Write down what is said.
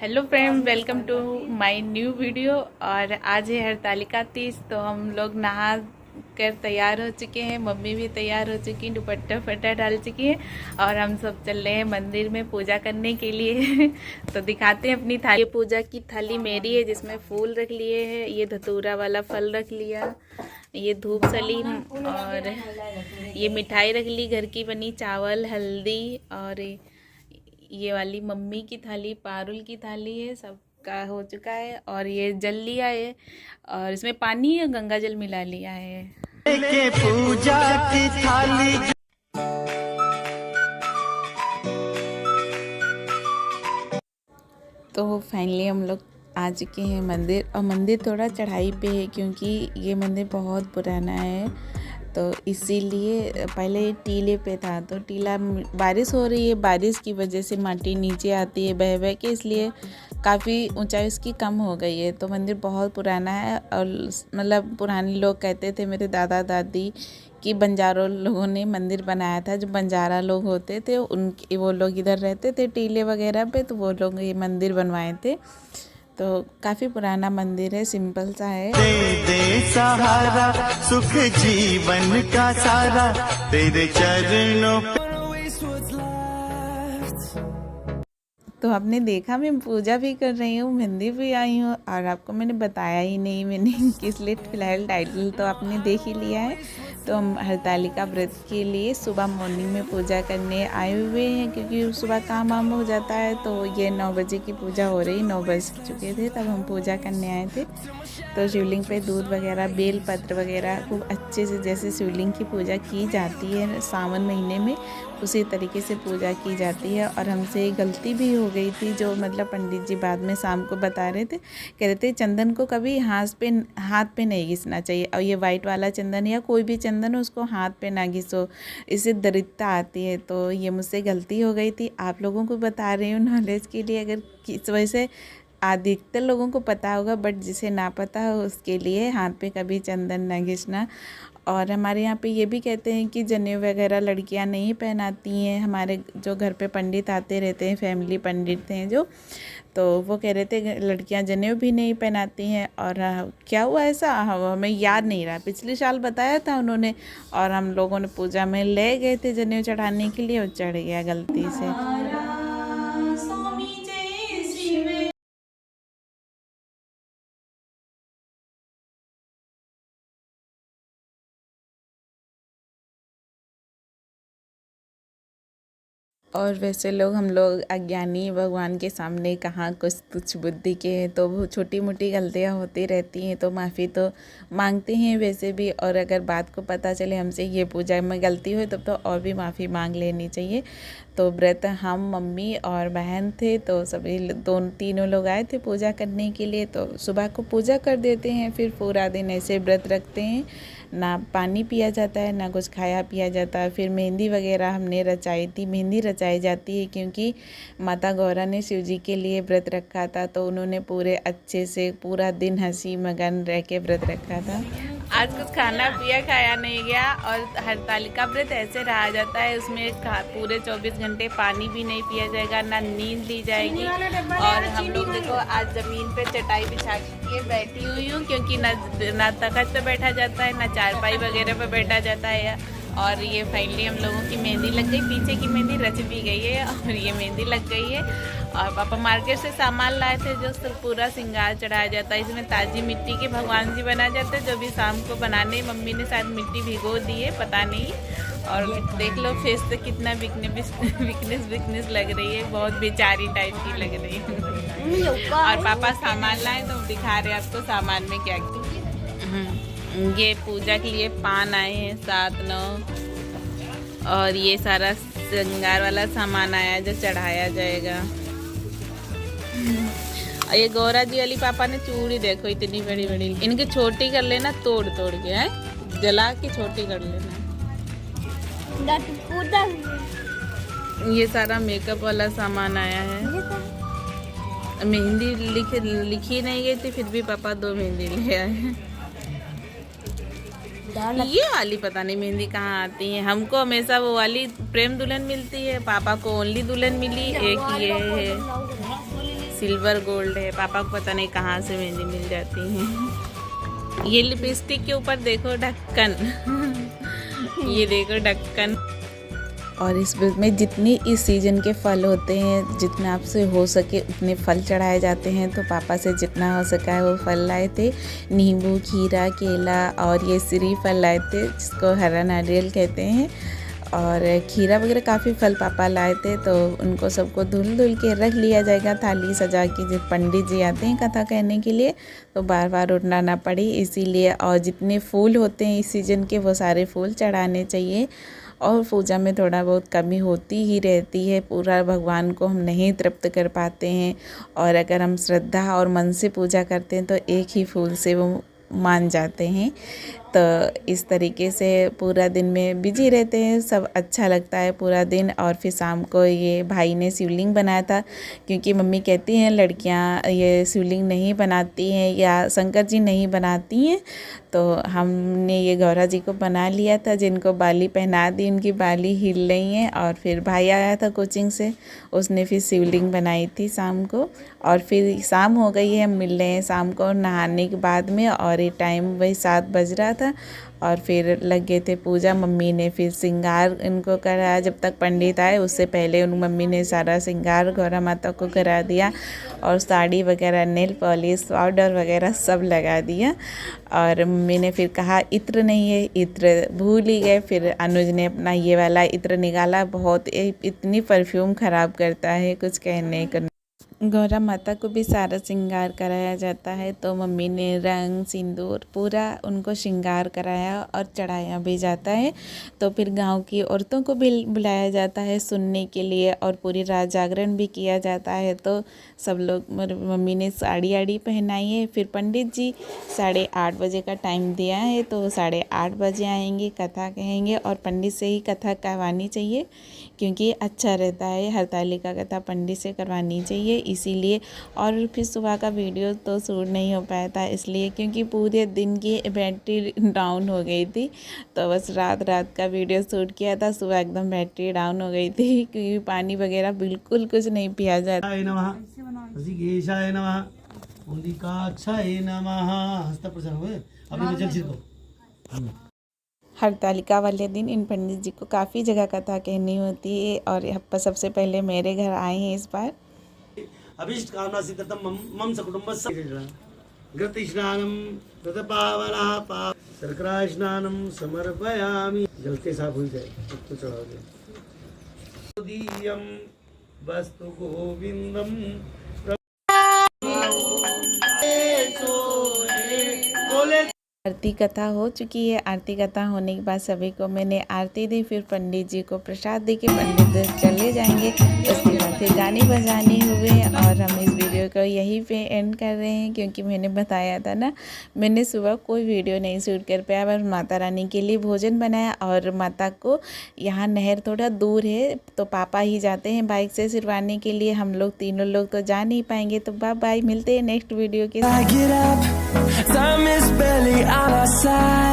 Hello friend, welcome to my new video. और आज है हरतालिका तीज, तो हम लोग नहा कर तैयार हो चुके हैं। मम्मी भी तैयार हो चुकी हैं, दुपट्टा फट्टा डाल चुकी है और हम सब चल रहे हैं मंदिर में पूजा करने के लिए। तो दिखाते हैं अपनी थाली। पूजा की थाली मेरी है, जिसमें फूल रख लिए हैं, ये धतूरा वाला फल रख लिया, ये धूप सलीम और ये मिठाई रख ली घर की बनी, चावल हल्दी। और ये वाली मम्मी की थाली, पारुल की थाली है, सबका हो चुका है। और ये जल लिया है और इसमें पानी या गंगा जल मिला लिया है। के पूजा की थाली। तो फाइनली हम लोग आ चुके हैं मंदिर। और मंदिर थोड़ा चढ़ाई पे है, क्योंकि ये मंदिर बहुत पुराना है, तो इसीलिए पहले टीले पे था। तो टीला, बारिश हो रही है, बारिश की वजह से माटी नीचे आती है बह बह के, इसलिए काफ़ी ऊंचाई उसकी कम हो गई है। तो मंदिर बहुत पुराना है। और मतलब पुराने लोग कहते थे, मेरे दादा दादी, कि बंजारों लोगों ने मंदिर बनाया था। जो बंजारा लोग होते थे उनके, वो लोग इधर रहते थे टीले वगैरह पे, तो वो लोग ये मंदिर बनवाए थे। तो काफ़ी पुराना मंदिर है, सिंपल सा है। दे दे सहारा सुख जीवन का सारा तेरे चरणों। तो आपने देखा, मैं पूजा भी कर रही हूँ, मंदिर भी आई हूँ, और आपको मैंने बताया ही नहीं मैंने किस लिए। फिलहाल टाइटल तो आपने देख ही लिया है। तो हम हरतालिका व्रत के लिए सुबह मॉर्निंग में पूजा करने आए हुए हैं, क्योंकि सुबह काम वाम हो जाता है। तो ये 9 बजे की पूजा हो रही, 9 बज चुके थे तब हम पूजा करने आए थे। तो शिवलिंग पे दूध वगैरह, बेल पत्र वगैरह खूब अच्छे से, जैसे शिवलिंग की पूजा की जाती है सावन महीने में, उसी तरीके से पूजा की जाती है। और हमसे गलती भी हो गई थी, जो मतलब पंडित जी बाद में शाम को बता रहे थे, कह रहे थे चंदन को कभी हाथ पे नहीं घिसना चाहिए। और ये वाइट वाला चंदन या कोई भी चंदन हो, उसको हाथ पे ना घिसो, इससे दरिद्रता आती है। तो ये मुझसे गलती हो गई थी, आप लोगों को बता रही हूँ नॉलेज के लिए। अगर किस वजह से अधिकतर लोगों को पता होगा, बट जिसे ना पता हो उसके लिए हाथ पे कभी चंदन ना घिसना। और हमारे यहाँ पे ये भी कहते हैं कि जनेऊ वगैरह लड़कियाँ नहीं पहनाती हैं। हमारे जो घर पे पंडित आते रहते हैं, फैमिली पंडित हैं जो, तो वो कह रहे थे लड़कियां जनेऊ भी नहीं पहनाती हैं। और क्या हुआ ऐसा हमें याद नहीं रहा, पिछले साल बताया था उन्होंने, और हम लोगों ने पूजा में ले गए थे जनेऊ चढ़ाने के लिए, और चढ़ गया गलती से। और वैसे हम लोग अज्ञानी, भगवान के सामने कहाँ कुछ तुच्छ बुद्धि के हैं, तो वो छोटी मोटी गलतियाँ होती रहती हैं, तो माफ़ी तो मांगते हैं वैसे भी। और अगर बात को पता चले हमसे ये पूजा में गलती हुई, तब तो और भी माफ़ी मांग लेनी चाहिए। तो व्रत हम मम्मी और बहन थे, तो सभी तीनों लोग आए थे पूजा करने के लिए। तो सुबह को पूजा कर देते हैं, फिर पूरा दिन ऐसे व्रत रखते हैं, ना पानी पिया जाता है ना कुछ खाया पिया जाता है। फिर मेहंदी वगैरह हमने रचाई थी, मेहंदी रचाई जाती है क्योंकि माता गौरा ने शिव जी के लिए व्रत रखा था, तो उन्होंने पूरे अच्छे से पूरा दिन हंसी मगन रह के व्रत रखा था। आज कुछ खाना पिया खाया नहीं गया। और हरतालिका व्रत ऐसे रहा जाता है, उसमें पूरे 24 घंटे पानी भी नहीं पिया जाएगा, ना नींद ली जाएगी। और हम लोग देखो आज ज़मीन पे चटाई बिछा के बैठी हुई हूँ, क्योंकि ना तख्त पे बैठा जाता है, ना चारपाई वगैरह पे बैठा जाता है। और ये फाइनली हम लोगों की मेहंदी लग गई, पीछे की मेहंदी रच भी गई है और ये मेहंदी लग गई है। और पापा मार्केट से सामान लाए थे, जो पूरा श्रृंगार चढ़ाया जाता है। इसमें ताज़ी मिट्टी के भगवान जी बनाए जाते हैं, जो भी शाम को बनाने मम्मी ने शायद मिट्टी भिगो दी है, पता नहीं। और देख लो फेस से कितना वीकनेस लग रही है, बहुत बेचारी टाइप की लग रही है। और पापा सामान लाए, तो दिखा रहे आपको सामान में क्या क्या। ये पूजा के लिए पान आए हैं 7 9, और ये सारा श्रृंगार वाला सामान आया है जो चढ़ाया जाएगा। और ये गौरा जी वाली पापा ने चूड़ी देखो इतनी बड़ी बड़ी, इनकी छोटी कर लेना, तोड़ के है, जला के छोटी कर लेना। ये सारा मेकअप वाला सामान आया है। मेहंदी लिखी नहीं गई थी, फिर भी पापा 2 मेहंदी ले आए हैं। ये वाली पता नहीं मेहंदी कहाँ आती है, हमको हमेशा वो वाली प्रेम दुल्हन मिलती है, पापा को ओनली दुल्हन मिली, एक ये है। सिल्वर गोल्ड है, पापा को पता नहीं कहाँ से मेहंदी मिल जाती है। ये लिपस्टिक के ऊपर देखो ढक्कन ये देखो ढक्कन। और इस व्रत में जितने इस सीज़न के फल होते हैं, जितना आपसे हो सके उतने फल चढ़ाए जाते हैं। तो पापा से जितना हो सका है वो फल लाए थे, नींबू, खीरा, केला और ये श्रीफल लाए थे जिसको हरा नारियल कहते हैं। और खीरा वगैरह काफ़ी फल पापा लाए थे। तो उनको सबको धुल के रख लिया जाएगा थाली सजा के। जब पंडित जी आते हैं कथा कहने के लिए तो बार बार उठना ना पड़े इसीलिए। और जितने फूल होते हैं इस सीज़न के वो सारे फूल चढ़ाने चाहिए। और पूजा में थोड़ा बहुत कमी होती ही रहती है, पूरा भगवान को हम नहीं तृप्त कर पाते हैं। और अगर हम श्रद्धा और मन से पूजा करते हैं तो एक ही फूल से वो मान जाते हैं। तो इस तरीके से पूरा दिन में बिजी रहते हैं, सब अच्छा लगता है पूरा दिन। और फिर शाम को ये भाई ने शिवलिंग बनाया था, क्योंकि मम्मी कहती हैं लड़कियां ये शिवलिंग नहीं बनाती हैं या शंकर जी नहीं बनाती हैं। तो हमने ये गौरा जी को बना लिया था, जिनको बाली पहना दी, उनकी बाली हिल रही हैं। और फिर भाई आया था कोचिंग से, उसने फिर शिवलिंग बनाई थी शाम को। और फिर शाम हो गई है, हम मिल रहे हैं शाम को नहाने के बाद में। और ये टाइम वही 7 बज रहा था। और फिर लग गए थे पूजा। मम्मी ने फिर श्रृंगार इनको कराया, जब तक पंडित आए उससे पहले उन मम्मी ने सारा श्रृंगार गौरा माता को करा दिया। और साड़ी वगैरह, नेल पॉलिश, पाउडर वगैरह सब लगा दिया। और मम्मी ने फिर कहा इत्र नहीं है, इत्र भूल ही गए। फिर अनुज ने अपना ये वाला इत्र निकाला, बहुत इतनी परफ्यूम ख़राब करता है कुछ कहने को। गौरा माता को भी सारा श्रृंगार कराया जाता है। तो मम्मी ने रंग सिंदूर पूरा उनको श्रृंगार कराया और चढ़ाया भी जाता है। तो फिर गांव की औरतों को भी बुलाया जाता है सुनने के लिए, और पूरी रात जागरण भी किया जाता है। तो सब लोग, मम्मी ने साड़ी आड़ी पहनाई है। फिर पंडित जी 8:30 बजे का टाइम दिया है, तो 8:30 बजे आएंगे, कथा कहेंगे। और पंडित से ही कथा करवानी चाहिए, क्योंकि अच्छा रहता है। हरतालिका कथा पंडित से करवानी चाहिए इसीलिए। और फिर सुबह का वीडियो तो शूट नहीं हो पाया था इसलिए, क्योंकि पूरे दिन की बैटरी डाउन हो गई थी। तो बस रात का वीडियो शूट किया था, सुबह एकदम बैटरी डाउन हो गई थी, क्योंकि पानी वगैरह बिल्कुल कुछ नहीं पिया जाता। हरतालिका वाले दिन इन पंडित जी को काफ़ी जगह कथा कहनी होती है। और यहाँ सबसे पहले मेरे घर आए हैं इस बार। अभिष्ट कामना सिद्धतम मम सकुटुंबस्य घृतस्नानं घृतपावनः पाप शर्करा स्नानं समर्पयामि। जल के साफ हो जाए तो चढ़ा दे। दीयम वस्तु गोविंदम आरती कथा हो चुकी है। आरती कथा होने के बाद सभी को मैंने आरती दी, फिर पंडित जी को प्रसाद दे के पंडित चले जाएंगे। उसके बाद फिर गाने बजाने हुए। और हम इस वीडियो को यहीं पे एंड कर रहे हैं, क्योंकि मैंने बताया था ना, मैंने सुबह कोई वीडियो नहीं शूट कर पाया, बस माता रानी के लिए भोजन बनाया। और माता को यहाँ नहर थोड़ा दूर है, तो पापा ही जाते हैं बाइक से सिरवाने के लिए। हम लोग तीनों लोग तो जा नहीं पाएंगे। तो बाय बाय, मिलते हैं नेक्स्ट वीडियो के साथ।